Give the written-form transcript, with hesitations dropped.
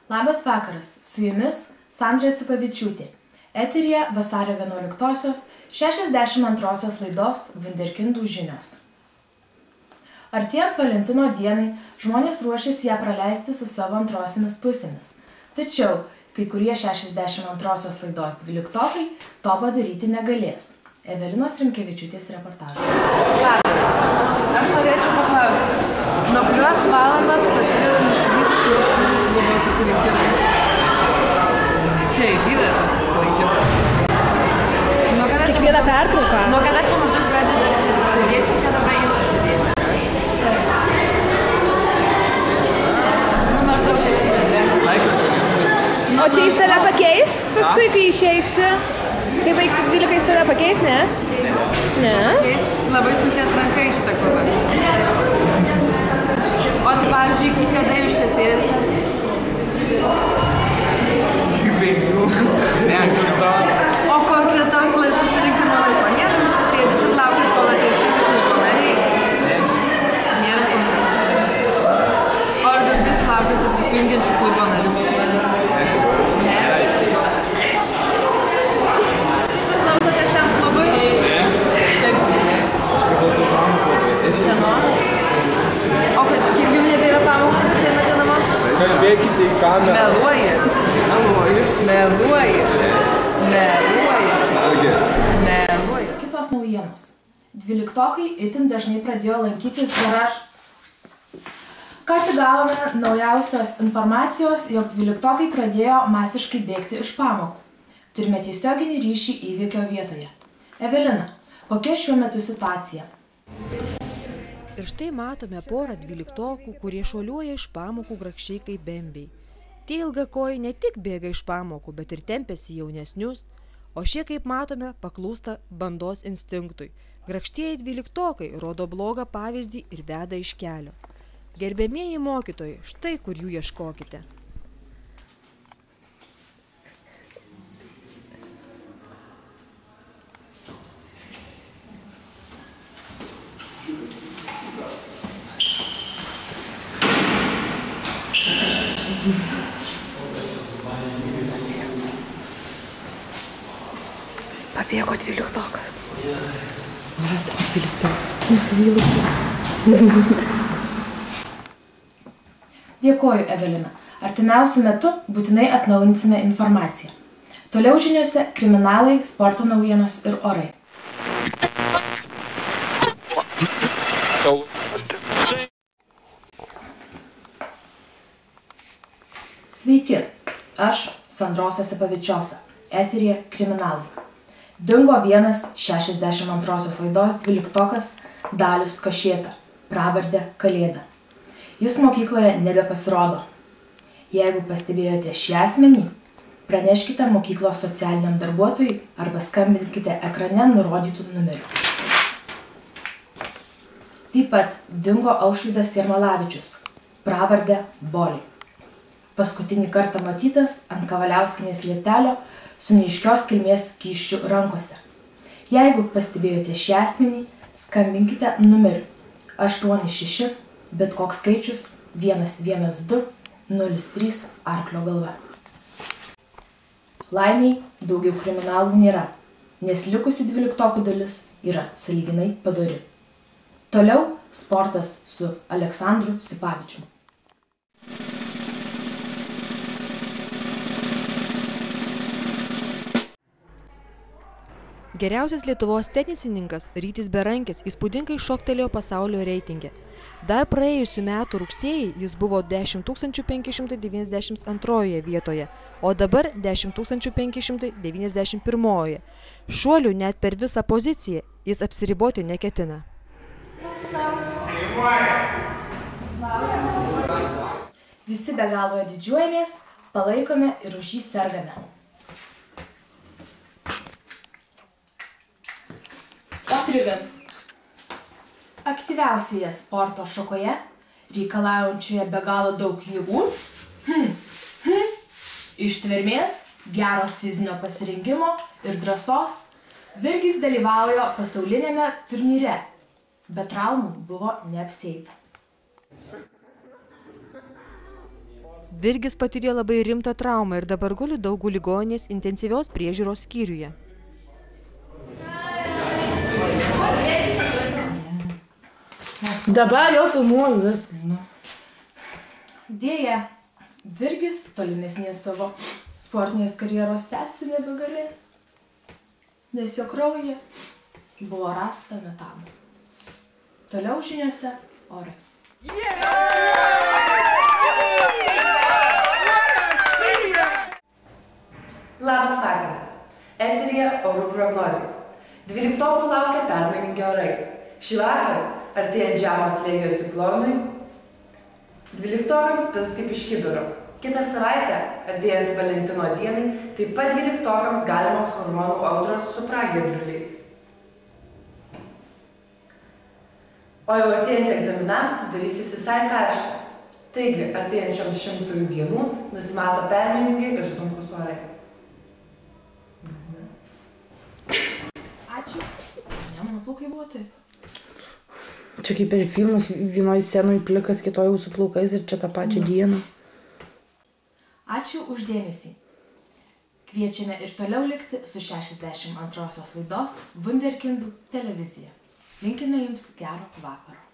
Labas vakaras, su jumis Sandra Sipavičiūtė. Eteryje vasario 11-osios 62-osios laidos Vunderkindų žinios. Artėjant Valentino dienai, žmonės ruošiasi ją praleisti su savo antrosiomis pusėmis. Tačiau kai kurie 62-osios laidos dvyliktokai to padaryti negalės. Evelinos Rimkevičiūtės reportažas. Labas. Aš norėčiau paklausti, nuo kurios valandos prasideda nusivylusių klubo susirinkimai? Čia įvyra tas susirinkimas. Kiekvieną pertrauką? Nuo kada čia maždaug pradeda sėdėti, kada baigia čia sėdėti? Maždaug sėdėti. O čia jis tave pakeis? Paskui, kai išeisi, kai baigsi 12, jis tave pakeis, ne? Ne? Labai sunkiai atranka iš šitą klubą. O tai, pavyzdžiui, kada jūs čia sėdite? O konkretaus susirinkimo laiko nėra, jūs čia sėdite ir laukite, kol ateis kiti klubo nariai? Nėra konkretaus. O ar dažnai sulaukite prisijungiančių klubo narių? Ne? Klausote šiam klubui? Ne. Kaip tai ne? Aš priklausau savo klubui. Kieno? O kiek jums nebėra pamokų, kad einate namo? Kalbėkite į kamerą. Meluoji. Meluoji. Meluoji. Kitos naujienos. Dvyliktokai itin dažnai pradėjo lankytis garaž. Ką tik gavome naujausios informacijos, jog dvyliktokai pradėjo masiškai bėgti iš pamokų. Turime tiesioginį ryšį įvykio vietoje. Evelina, kokia šiuo metu situacija? Ir štai matome porą dvyliktokų, kurie šuoliuoja iš pamokų grakščiai kaip bembiai. Tie ilgakojai ne tik bėga iš pamokų, bet ir tempiasi jaunesnius, o šie, kaip matome, paklūsta bandos instinktui. Grakštieji dvyliktokai rodo blogą pavyzdį ir veda iš kelio. Gerbiamieji mokytojai, štai kur jų ieškokite. Pabėgo dvyliktokas. Nusivylusi. Dėkoju, Evelina. Artimiausiu metu būtinai atnaujinsime informaciją. Toliau žiniose kriminalai, sporto naujienos ir orai. Sveiki, aš Sandrosa Sipavičiūtė, eteryje kriminalai. Dingo vienas 62-osios laidos dvyliktokas Dalius Kašėta, pravarde Kalėda. Jis mokykloje nebepasirodo. Jeigu pastebėjote šį asmenį, praneškite mokyklos socialiniam darbuotojui arba skambinkite ekrane nurodytų numerių. Taip pat dingo Aušvydas Jarmalavičius, pravarde Boliai. Paskutinį kartą matytas ant Kavaliauskienės lieptelio su neaiškios kilmės skysčių rankose. Jeigu pastebėjote šį asmenį, skambinkite numeriu 86, bet koks skaičius 112 03 arklio galva. Laimiai daugiau kriminalų nėra, nes likusi dvyliktokų dalis yra sąlyginai padori. Toliau sportas su Aleksandru Sipavičiumi. Geriausias Lietuvos tenisininkas Rytis Berankis įspūdingai šoktelėjo pasaulio reitinge. Dar praėjusių metų rugsėjį jis buvo 10 592 vietoje, o dabar 10 591. Šuolių net per visą poziciją jis apsiriboti neketina. Visi be galo didžiuojamės, palaikome ir už jį sergame. Otrigan. Aktyviausioje sporto šakoje, reikalaujančioje be galo daug jėgų, ištvermės, gero fizinio pasirinkimo ir drąsos, Virgis dalyvauja pasaulinėme turnyre, bet traumų buvo neapsieita. Virgis patyrė labai rimtą traumą ir dabar guli Daugų ligoninės intensyvios priežiūros skyriuje. Dabar jau filmuoju viską. Dėja, Virgis tolimesnės savo sportinės karjeros tęsti nebegalės, nes jo kraujyje buvo rasta metanų. Toliau žiniose orai. Labas vakaras. Eteryje orų prognozės. 12 laukia permainingi orai. Šį vakarą, artėjant žemo slėgio ciklonui, 12 pils kaip iš kibiro. Kitą savaitę, artėjant Valentino dienai, taip pat 12 galimos hormonų audros su pragiedruliais. O jau artėjant egzaminams darysis visai karšta. Taigi, artėjančioms 100 dienų nusimato permainingi ir sunkus orai. Ačiū. Ne, mano plaukai buvo taip. Čia kaip ir filmas, vienoj scenoj plikas, kitoj jau su plaukais ir čia tą pačią dieną. Ačiū už dėmesį. Kviečiame ir toliau likti su 62 laidos Wunderkindų televizija. Linkime jums gero vakaro.